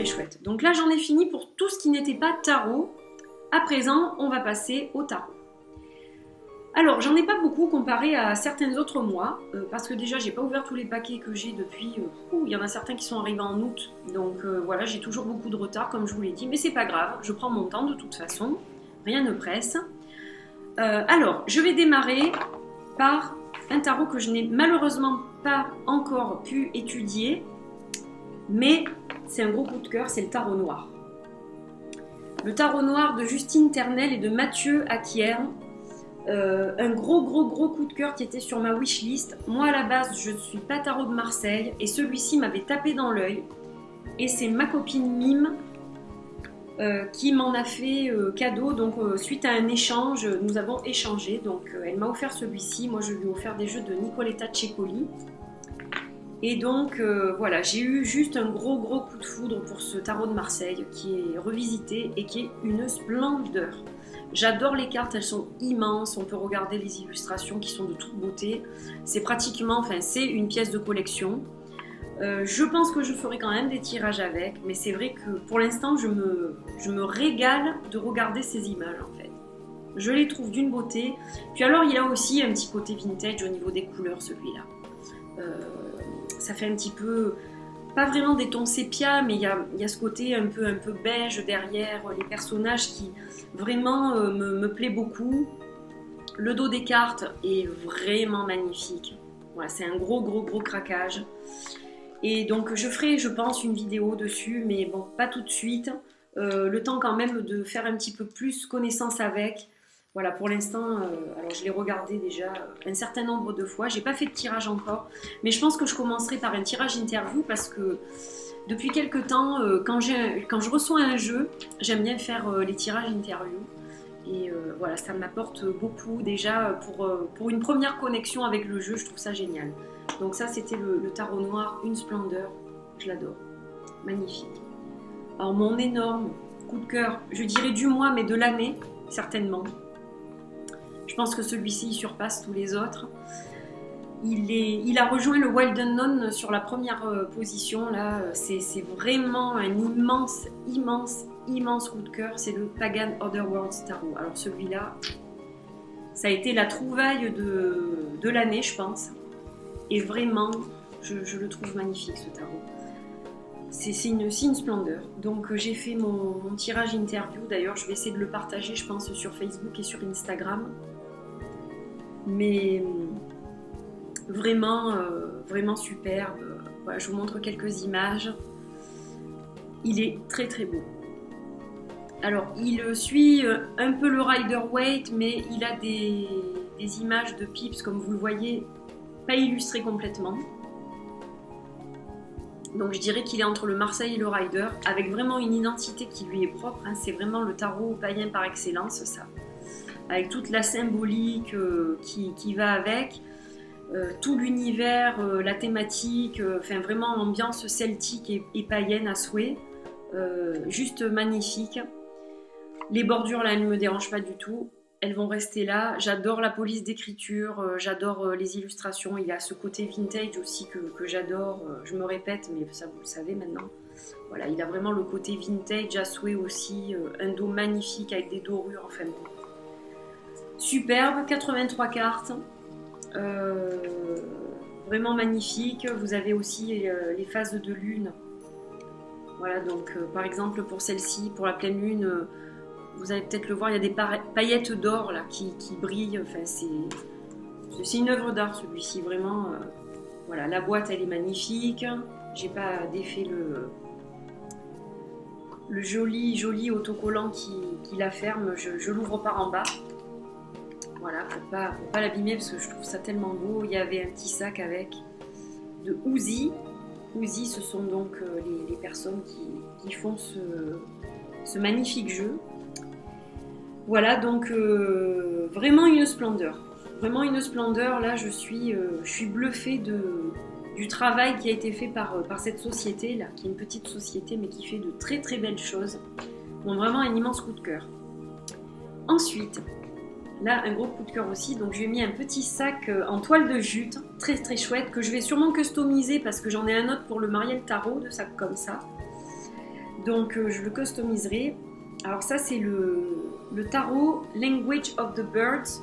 très chouette. Donc là, j'en ai fini pour tout ce qui n'était pas tarot. À présent, on va passer au tarot. Alors, j'en ai pas beaucoup comparé à certains autres mois, parce que déjà, j'ai pas ouvert tous les paquets que j'ai depuis... il y en a certains qui sont arrivés en août, donc voilà, j'ai toujours beaucoup de retard, comme je vous l'ai dit, mais c'est pas grave, je prends mon temps de toute façon, rien ne presse. Alors, je vais démarrer par un tarot que je n'ai malheureusement pas encore pu étudier, mais c'est un gros coup de cœur, c'est le tarot noir. Le tarot noir de Justine Ternel et de Mathieu Acquière. Un gros coup de cœur qui était sur ma wishlist. Moi à la base je ne suis pas tarot de Marseille et celui-ci m'avait tapé dans l'œil et c'est ma copine Mime qui m'en a fait cadeau, donc suite à un échange nous avons échangé, donc elle m'a offert celui-ci, moi je lui ai offert des jeux de Nicoletta Cecoli et donc voilà, j'ai eu juste un gros coup de foudre pour ce tarot de Marseille qui est revisité et qui est une splendeur. J'adore les cartes, elles sont immenses, on peut regarder les illustrations qui sont de toute beauté. C'est pratiquement, enfin c'est une pièce de collection. Je pense que je ferai quand même des tirages avec, mais c'est vrai que pour l'instant je me régale de regarder ces images en fait. Je les trouve d'une beauté. Puis alors il a aussi un petit côté vintage au niveau des couleurs celui-là. Ça fait un petit peu... Pas vraiment des tons sépia, mais il y a ce côté un peu beige derrière, les personnages qui vraiment me plaît beaucoup. Le dos des cartes est vraiment magnifique. Voilà, c'est un gros craquage. Et donc je ferai, je pense, une vidéo dessus, mais bon, pas tout de suite. Le temps quand même de faire un petit peu plus connaissance avec. Voilà, pour l'instant, alors je l'ai regardé déjà un certain nombre de fois. J'ai pas fait de tirage encore, mais je pense que je commencerai par un tirage interview parce que depuis quelques temps, quand je reçois un jeu, j'aime bien faire les tirages interview. Et voilà, ça m'apporte beaucoup déjà pour une première connexion avec le jeu, je trouve ça génial. Donc ça, c'était le tarot noir, une splendeur, je l'adore, magnifique. Alors mon énorme coup de cœur, je dirais du mois, mais de l'année, certainement. Je pense que celui-ci il surpasse tous les autres. Il a rejoint le Wild Unknown sur la première position. Là, c'est vraiment un immense coup de cœur. C'est le Pagan Otherworlds Tarot. Alors celui-là, ça a été la trouvaille de l'année, je pense. Et vraiment, je le trouve magnifique ce tarot. C'est une splendeur. Donc j'ai fait mon tirage interview. D'ailleurs, je vais essayer de le partager, je pense, sur Facebook et sur Instagram. Mais vraiment superbe. Voilà, je vous montre quelques images. Il est très beau. Alors, il suit un peu le Rider-Waite, mais il a des images de pips, comme vous le voyez, pas illustrées complètement. Donc je dirais qu'il est entre le Marseille et le Rider, avec vraiment une identité qui lui est propre. Hein. C'est vraiment le tarot païen par excellence, ça. Avec toute la symbolique qui va avec, tout l'univers, la thématique, enfin vraiment ambiance celtique et païenne à souhait, juste magnifique. Les bordures là, elles ne me dérangent pas du tout, elles vont rester là. J'adore la police d'écriture, j'adore les illustrations, il y a ce côté vintage aussi que j'adore, je me répète mais ça vous le savez maintenant. Voilà, il a vraiment le côté vintage à souhait aussi, un dos magnifique avec des dorures, enfin bon. Superbe, 83 cartes, vraiment magnifique. Vous avez aussi les phases de lune. Voilà, donc par exemple pour celle-ci, pour la pleine lune, vous allez peut-être le voir, il y a des paillettes d'or là qui brillent. Enfin, c'est une œuvre d'art celui-ci, vraiment. Voilà, la boîte elle est magnifique. J'ai pas défait le joli autocollant qui la ferme. Je l'ouvre par en bas. Voilà, pour pas l'abîmer parce que je trouve ça tellement beau. Il y avait un petit sac avec de Ouzi. Ouzi, ce sont donc les personnes qui font ce magnifique jeu. Voilà, donc vraiment une splendeur. Vraiment une splendeur. Là, je suis bluffée du travail qui a été fait par cette société, là, qui est une petite société, mais qui fait de très belles choses. Donc vraiment un immense coup de cœur. Ensuite... Là, un gros coup de cœur aussi, donc j'ai mis un petit sac en toile de jute, très chouette, que je vais sûrement customiser parce que j'en ai un autre pour le Marielle Tarot, de sac comme ça. Donc je le customiserai. Alors ça c'est le tarot Language of the Birds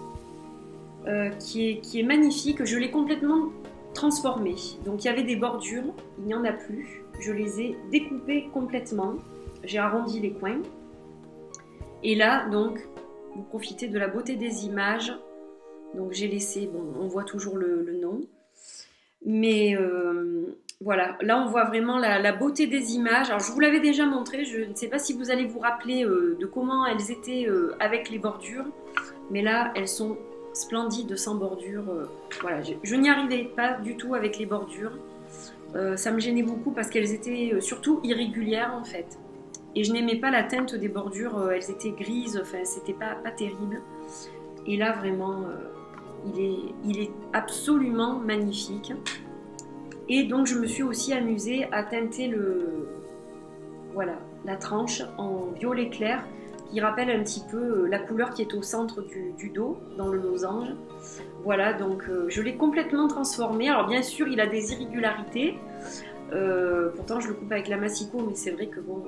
qui est magnifique. Je l'ai complètement transformé. Donc il y avait des bordures, il n'y en a plus. Je les ai découpées complètement. J'ai arrondi les coins. Et là donc vous profitez de la beauté des images. Donc j'ai laissé, bon on voit toujours le nom. Mais voilà, là on voit vraiment la beauté des images. Alors je vous l'avais déjà montré, je ne sais pas si vous allez vous rappeler de comment elles étaient avec les bordures. Mais là elles sont splendides sans bordure. Voilà, je n'y arrivais pas du tout avec les bordures. Ça me gênait beaucoup parce qu'elles étaient surtout irrégulières en fait. Et je n'aimais pas la teinte des bordures, elles étaient grises, enfin c'était pas terrible. Et là vraiment, il est absolument magnifique. Et donc je me suis aussi amusée à teinter la tranche en violet clair qui rappelle un petit peu la couleur qui est au centre du dos, dans le losange. Voilà, donc je l'ai complètement transformé. Alors bien sûr, il a des irrégularités. Pourtant, je le coupe avec la massicot, mais c'est vrai que bon,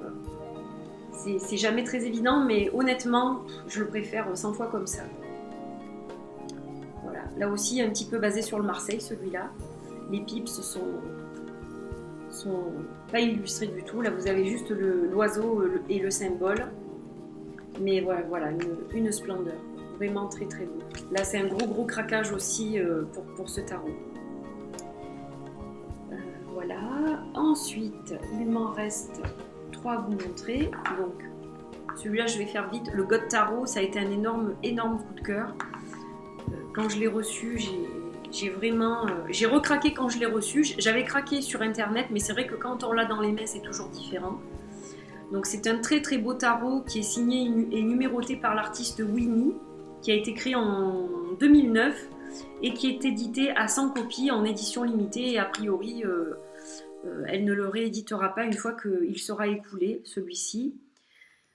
c'est jamais très évident. Mais honnêtement, je le préfère 100 fois comme ça. Voilà, là aussi, un petit peu basé sur le Marseille, celui-là. Les pips sont pas illustrés du tout. Là, vous avez juste l'oiseau et le symbole. Mais voilà une splendeur. Vraiment très très beau. Là, c'est un gros craquage aussi pour ce tarot. Voilà. Ensuite, il m'en reste 3 à vous montrer. Donc, celui-là, je vais faire vite. Le God Tarot, ça a été un énorme coup de cœur. Quand je l'ai reçu, j'ai recraqué quand je l'ai reçu. J'avais craqué sur internet, mais c'est vrai que quand on l'a dans les mains, c'est toujours différent. Donc c'est un très très beau tarot qui est signé et numéroté par l'artiste Winnie, qui a été créé en 2009 et qui est édité à 100 copies en édition limitée. Et a priori, elle ne le rééditera pas une fois qu'il sera écoulé, celui-ci.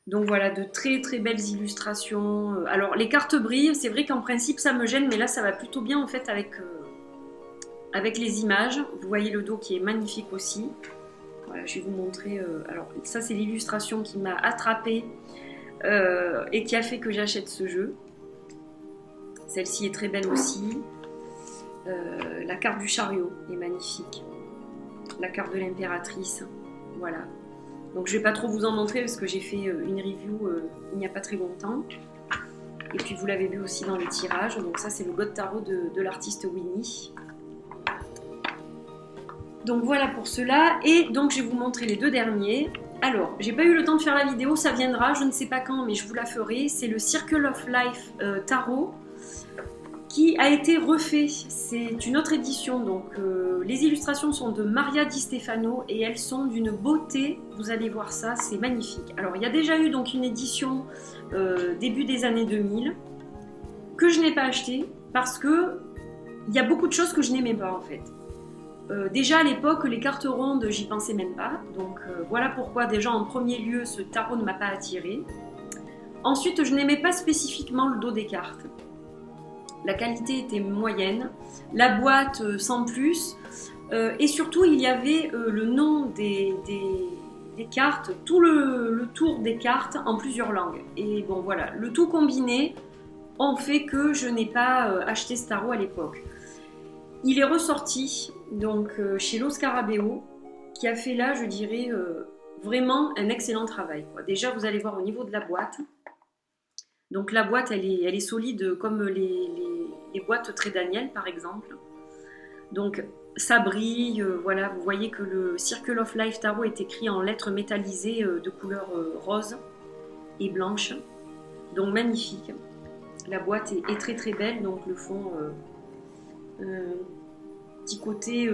Donc voilà, de très très belles illustrations. Alors les cartes brillent, c'est vrai qu'en principe ça me gêne, mais là ça va plutôt bien en fait avec les images. Vous voyez le dos qui est magnifique aussi. Voilà, je vais vous montrer. Alors ça c'est l'illustration qui m'a attrapée et qui a fait que j'achète ce jeu. Celle-ci est très belle aussi. La carte du chariot est magnifique. La carte de l'impératrice. Voilà. Donc je ne vais pas trop vous en montrer parce que j'ai fait une review il n'y a pas très longtemps. Et puis vous l'avez vu aussi dans les tirages. Donc ça c'est le God Tarot de l'artiste Winnie. Donc voilà pour cela. Et donc je vais vous montrer les 2 derniers. Alors, j'ai pas eu le temps de faire la vidéo, ça viendra, je ne sais pas quand, mais je vous la ferai. C'est le Circle of Life Tarot qui a été refait. C'est une autre édition, donc les illustrations sont de Maria Di Stefano et elles sont d'une beauté, vous allez voir ça, c'est magnifique. Alors il y a déjà eu donc une édition début des années 2000 que je n'ai pas achetée parce que il y a beaucoup de choses que je n'aimais pas en fait. Déjà à l'époque, les cartes rondes, j'y pensais même pas, donc voilà pourquoi déjà en premier lieu ce tarot ne m'a pas attirée. Ensuite, je n'aimais pas spécifiquement le dos des cartes. La qualité était moyenne, la boîte sans plus, et surtout il y avait le nom des cartes, tout le tour des cartes en plusieurs langues. Et bon voilà, le tout combiné ont fait que je n'ai pas acheté ce tarot à l'époque. Il est ressorti donc chez Lo Scarabeo, qui a fait là, je dirais, vraiment un excellent travail, quoi. Déjà, vous allez voir au niveau de la boîte. Donc la boîte, elle est solide comme les boîtes Très Daniel, par exemple. Donc ça brille, voilà, vous voyez que le Circle of Life Tarot est écrit en lettres métallisées de couleur rose et blanche. Donc magnifique. La boîte est très très belle, donc le fond, petit côté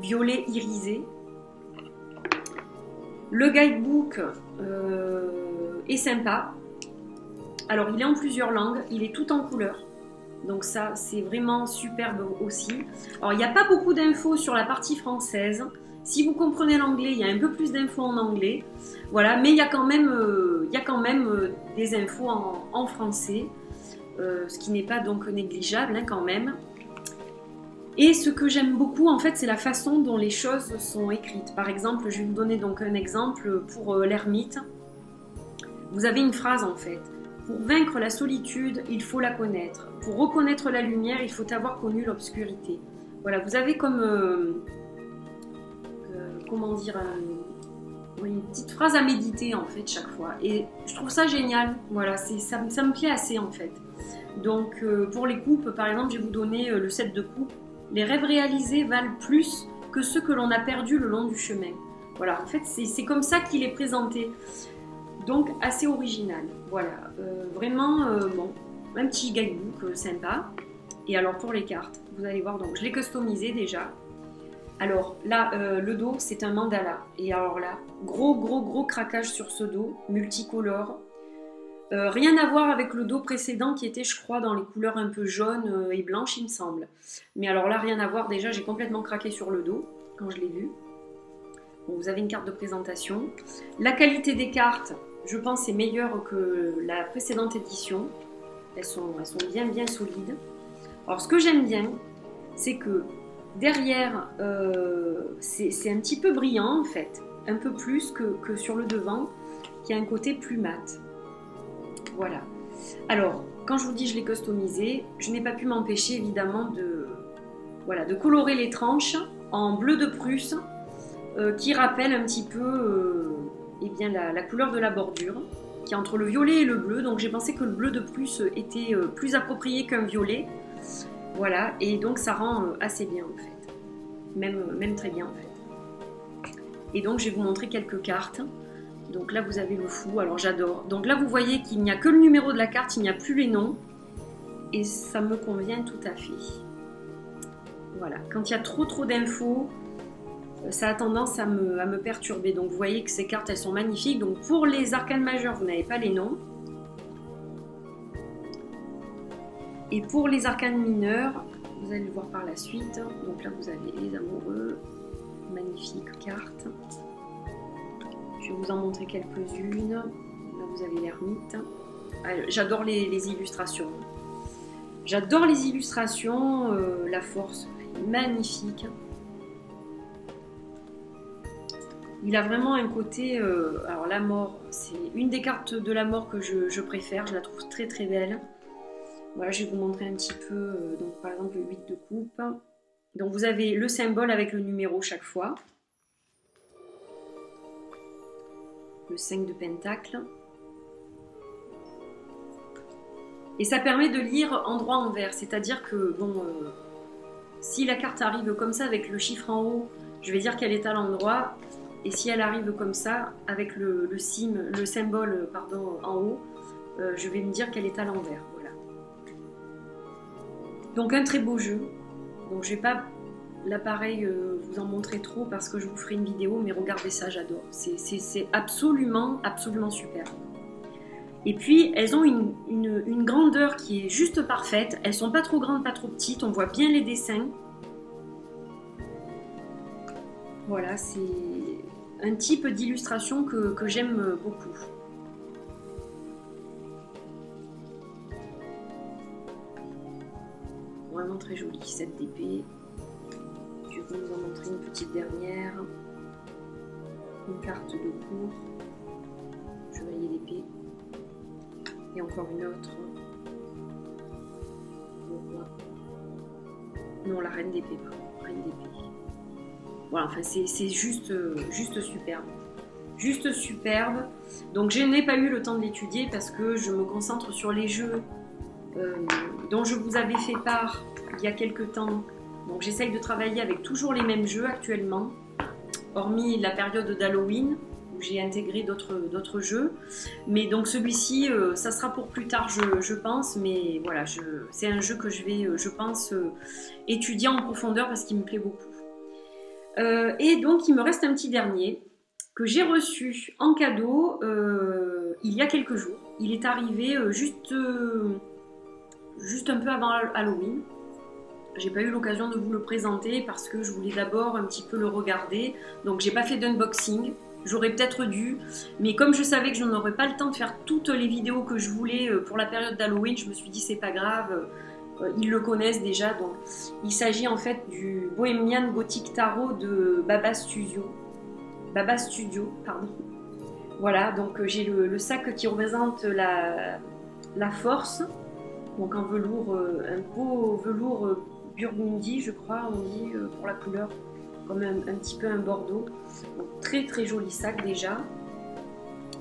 violet irisé. Le guidebook est sympa. Alors il est en plusieurs langues, il est tout en couleur. Donc ça c'est vraiment superbe aussi. Alors il n'y a pas beaucoup d'infos sur la partie française. Si vous comprenez l'anglais, il y a un peu plus d'infos en anglais. Voilà, mais il y a quand même, des infos en français. Ce qui n'est pas donc négligeable hein, quand même. Et ce que j'aime beaucoup, en fait, c'est la façon dont les choses sont écrites. Par exemple, je vais vous donner donc un exemple pour l'ermite. Vous avez une phrase, en fait. Pour vaincre la solitude, il faut la connaître. Pour reconnaître la lumière, il faut avoir connu l'obscurité. Voilà, vous avez comme... comment dire une petite phrase à méditer, en fait, chaque fois. Et je trouve ça génial. Voilà, ça me plaît assez, en fait. Donc, pour les coupes, par exemple, je vais vous donner le set de coupes. Les rêves réalisés valent plus que ceux que l'on a perdus le long du chemin. Voilà, en fait, c'est comme ça qu'il est présenté. Donc, assez original. Voilà, vraiment, bon, un petit guidebook sympa. Et alors, pour les cartes, vous allez voir, donc, je l'ai customisé déjà. Alors, là, le dos, c'est un mandala. Et alors là, gros craquage sur ce dos, multicolore. Rien à voir avec le dos précédent qui était, je crois, dans les couleurs un peu jaunes et blanches, il me semble. Mais alors là, rien à voir. Déjà, j'ai complètement craqué sur le dos quand je l'ai vu. Bon, vous avez une carte de présentation. La qualité des cartes, je pense, est meilleure que la précédente édition. Elles sont bien solides. Alors, ce que j'aime bien, c'est que derrière, c'est un petit peu brillant, en fait. Un peu plus que sur le devant, qui a un côté plus mat. Voilà. Alors, quand je vous dis je l'ai customisé, je n'ai pas pu m'empêcher évidemment de colorer les tranches en bleu de Prusse qui rappelle un petit peu eh bien, la couleur de la bordure qui est entre le violet et le bleu. Donc j'ai pensé que le bleu de Prusse était plus approprié qu'un violet. Voilà, et donc ça rend assez bien en fait. Même très bien en fait. Et donc je vais vous montrer quelques cartes. Donc là, vous avez le fou, alors j'adore. Donc là, vous voyez qu'il n'y a que le numéro de la carte, il n'y a plus les noms. Et ça me convient tout à fait. Voilà, quand il y a trop d'infos, ça a tendance à me perturber. Donc vous voyez que ces cartes, elles sont magnifiques. Donc pour les arcanes majeures, vous n'avez pas les noms. Et pour les arcanes mineurs, vous allez le voir par la suite. Donc là, vous avez les amoureux. Magnifique carte. Je vais vous en montrer quelques-unes. Là, vous avez l'ermite. J'adore les illustrations. J'adore les illustrations. La force, magnifique. Il a vraiment un côté... alors, la mort, c'est une des cartes de la mort que je préfère. Je la trouve très belle. Voilà, je vais vous montrer un petit peu. Donc, par exemple, le 8 de coupe. Donc, vous avez le symbole avec le numéro chaque fois. Le 5 de pentacle. Et ça permet de lire endroit envers, c'est-à-dire que, bon, si la carte arrive comme ça avec le chiffre en haut, je vais dire qu'elle est à l'endroit, et si elle arrive comme ça, avec le symbole pardon, en haut, je vais me dire qu'elle est à l'envers, voilà. Donc un très beau jeu, donc je vais pas l'appareil vous en montrer trop parce que je vous ferai une vidéo, mais regardez ça, j'adore. C'est absolument super. Et puis, elles ont une grandeur qui est juste parfaite. Elles sont pas trop grandes, pas trop petites. On voit bien les dessins. Voilà, c'est un type d'illustration que j'aime beaucoup. Vraiment très joli, cette d'épée. Je vais vous en montrer une petite dernière. Une carte de cour. Chevalier d'épée. Et encore une autre. Le roi. Non, la reine d'épée, pardon. Reine d'épée. Voilà, enfin, c'est juste superbe. Juste superbe. Donc, je n'ai pas eu le temps de l'étudier parce que je me concentre sur les jeux dont je vous avais fait part il y a quelques temps. Donc j'essaye de travailler avec toujours les mêmes jeux actuellement, hormis la période d'Halloween où j'ai intégré d'autres jeux. Mais donc celui-ci, ça sera pour plus tard, je pense. Mais voilà, c'est un jeu que je vais, je pense, étudier en profondeur parce qu'il me plaît beaucoup. Et donc il me reste un petit dernier que j'ai reçu en cadeau il y a quelques jours. Il est arrivé juste un peu avant Halloween. J'ai pas eu l'occasion de vous le présenter parce que je voulais d'abord un petit peu le regarder. Donc j'ai pas fait d'unboxing. J'aurais peut-être dû. Mais comme je savais que je n'aurais pas le temps de faire toutes les vidéos que je voulais pour la période d'Halloween, je me suis dit c'est pas grave. ils le connaissent déjà. Donc, il s'agit en fait du Bohemian Gothic Tarot de Baba Studio. Baba Studio, pardon. Voilà, donc j'ai le sac qui représente la force, donc en velours, un beau velours burgundy, je crois, on dit pour la couleur, comme un petit peu un bordeaux. Donc très très joli sac déjà.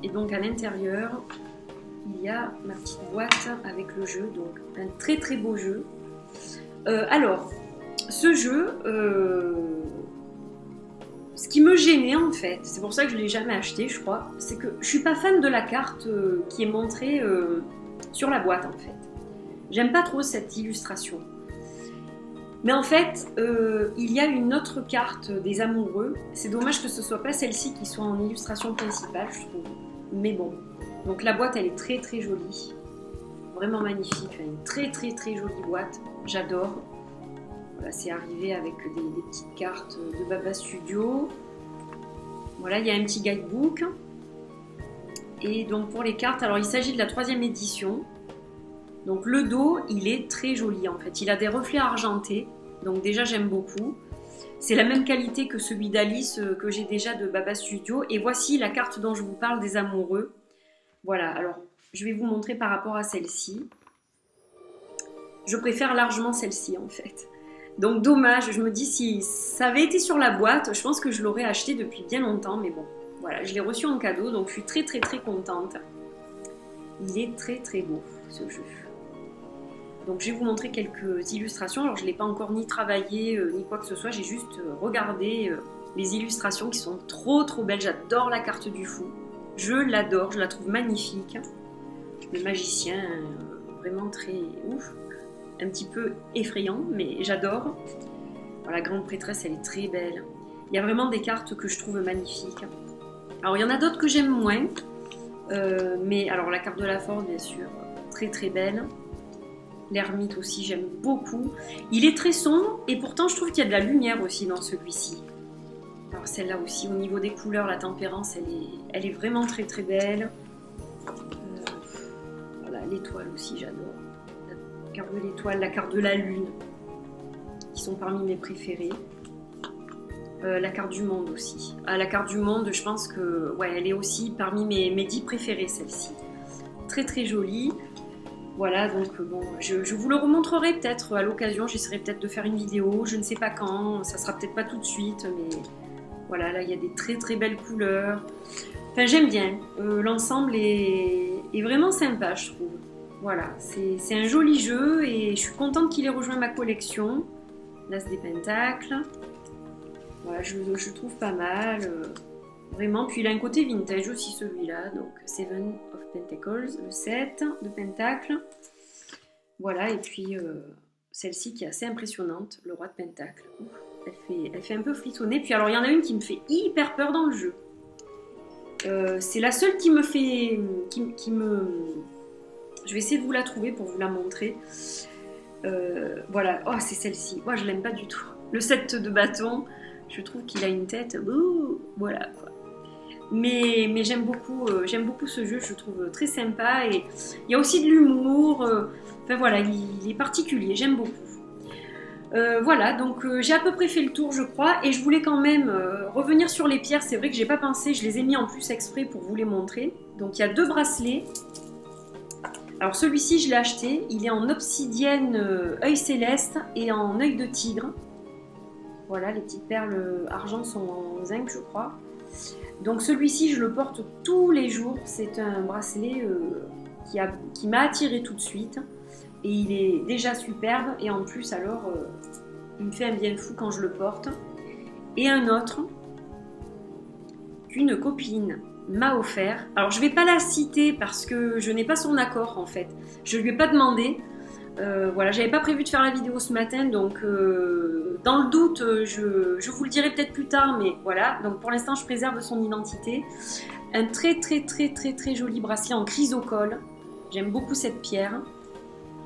Et donc à l'intérieur, il y a ma petite boîte avec le jeu, donc un très très beau jeu. Alors, ce jeu, ce qui me gênait en fait, c'est pour ça que je ne l'ai jamais acheté, je crois, c'est que je suis pas fan de la carte qui est montrée sur la boîte en fait. J'aime pas trop cette illustration. Mais en fait, il y a une autre carte des amoureux. C'est dommage que ce soit pas celle-ci qui soit en illustration principale, je trouve. Mais bon. Donc la boîte, elle est très très jolie. Vraiment magnifique. Une très très très jolie boîte. J'adore. Voilà, c'est arrivé avec des petites cartes de Baba Studio. Voilà, il y a un petit guidebook. Et donc pour les cartes, alors il s'agit de la 3e édition. Donc le dos, il est très joli en fait. Il a des reflets argentés. Donc déjà, j'aime beaucoup. C'est la même qualité que celui d'Alice que j'ai déjà de Baba Studio. Et voici la carte dont je vous parle des amoureux. Voilà, alors je vais vous montrer par rapport à celle-ci. Je préfère largement celle-ci en fait. Donc dommage, je me dis si ça avait été sur la boîte, je pense que je l'aurais acheté depuis bien longtemps. Mais bon, voilà, je l'ai reçu en cadeau, donc je suis très très très contente. Il est très très beau ce jeu. Donc je vais vous montrer quelques illustrations. Alors je ne l'ai pas encore ni travaillé ni quoi que ce soit, j'ai juste regardé les illustrations qui sont trop trop belles. J'adore la carte du fou, je l'adore, je la trouve magnifique. Le magicien, vraiment très ouf, un petit peu effrayant, mais j'adore. La grande prêtresse, elle est très belle. Il y a vraiment des cartes que je trouve magnifiques. Alors il y en a d'autres que j'aime moins, mais alors la carte de la force, bien sûr, très très belle. L'ermite aussi, j'aime beaucoup. Il est très sombre et pourtant je trouve qu'il y a de la lumière aussi dans celui-ci. Alors celle-là aussi, au niveau des couleurs, la tempérance, elle est vraiment très très belle. Voilà, l'étoile aussi, j'adore. La carte de l'étoile, la carte de la lune, qui sont parmi mes préférées. La carte du monde aussi. Ah, la carte du monde, je pense que ouais, elle est aussi parmi mes 10 préférées, celle-ci. Très très jolie. Voilà, donc bon, je vous le remontrerai peut-être à l'occasion, j'essaierai peut-être de faire une vidéo, je ne sais pas quand, ça sera peut-être pas tout de suite, mais voilà, là il y a des très très belles couleurs. Enfin, j'aime bien, l'ensemble est vraiment sympa, je trouve. Voilà, c'est un joli jeu et je suis contente qu'il ait rejoint ma collection. L'As des Pentacles. Voilà, je trouve pas mal. Vraiment, puis il a un côté vintage aussi celui-là, donc Seven of Pentacles, le 7 de Pentacles. Voilà, et puis celle-ci qui est assez impressionnante, le Roi de Pentacles. Elle fait un peu frissonner. Puis alors il y en a une qui me fait hyper peur dans le jeu. C'est la seule qui me fait... Je vais essayer de vous la trouver pour vous la montrer. Voilà, oh c'est celle-ci. Moi je l'aime pas du tout. Le 7 de bâton, je trouve qu'il a une tête... voilà quoi. Mais j'aime beaucoup ce jeu, je le trouve très sympa et il y a aussi de l'humour, enfin voilà, il est particulier, j'aime beaucoup. Voilà, donc j'ai à peu près fait le tour je crois et je voulais quand même revenir sur les pierres, c'est vrai que j'ai pas pensé, je les ai mis en plus exprès pour vous les montrer. Donc il y a 2 bracelets, alors celui-ci je l'ai acheté, il est en obsidienne œil céleste et en œil de tigre. Voilà, les petites perles argent sont en zinc je crois. Donc celui-ci, je le porte tous les jours. C'est un bracelet qui m'a attiré tout de suite. Et il est déjà superbe. Et en plus, alors, il me fait un bien fou quand je le porte. Et un autre qu'une copine m'a offert. Alors, je ne vais pas la citer parce que je n'ai pas son accord, en fait. Je ne lui ai pas demandé. Voilà, j'avais pas prévu de faire la vidéo ce matin, donc dans le doute, je vous le dirai peut-être plus tard, mais voilà. Donc pour l'instant, je préserve son identité. Un très très très très très joli bracelet en chrysocole. J'aime beaucoup cette pierre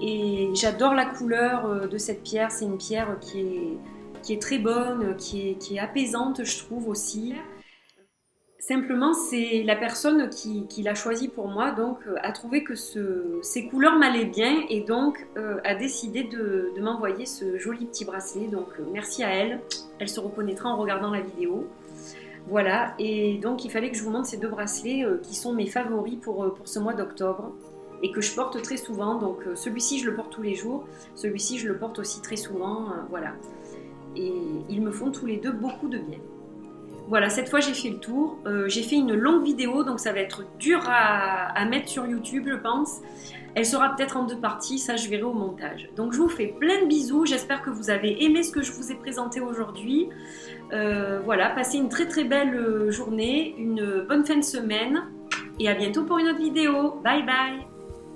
et j'adore la couleur de cette pierre. C'est une pierre qui est très bonne, qui est apaisante, je trouve aussi. Simplement, c'est la personne qui l'a choisi pour moi, donc a trouvé que ces couleurs m'allaient bien et donc a décidé de m'envoyer ce joli petit bracelet. Donc merci à elle, elle se reconnaîtra en regardant la vidéo. Voilà, et donc il fallait que je vous montre ces deux bracelets qui sont mes favoris pour ce mois d'octobre et que je porte très souvent. Donc celui-ci je le porte tous les jours, celui-ci je le porte aussi très souvent, voilà. Et ils me font tous les deux beaucoup de bien. Voilà, cette fois j'ai fait le tour. J'ai fait une longue vidéo, donc ça va être dur à mettre sur YouTube, je pense. Elle sera peut-être en deux parties, ça je verrai au montage. Donc je vous fais plein de bisous, j'espère que vous avez aimé ce que je vous ai présenté aujourd'hui. Voilà, passez une très très belle journée, une bonne fin de semaine et à bientôt pour une autre vidéo. Bye bye!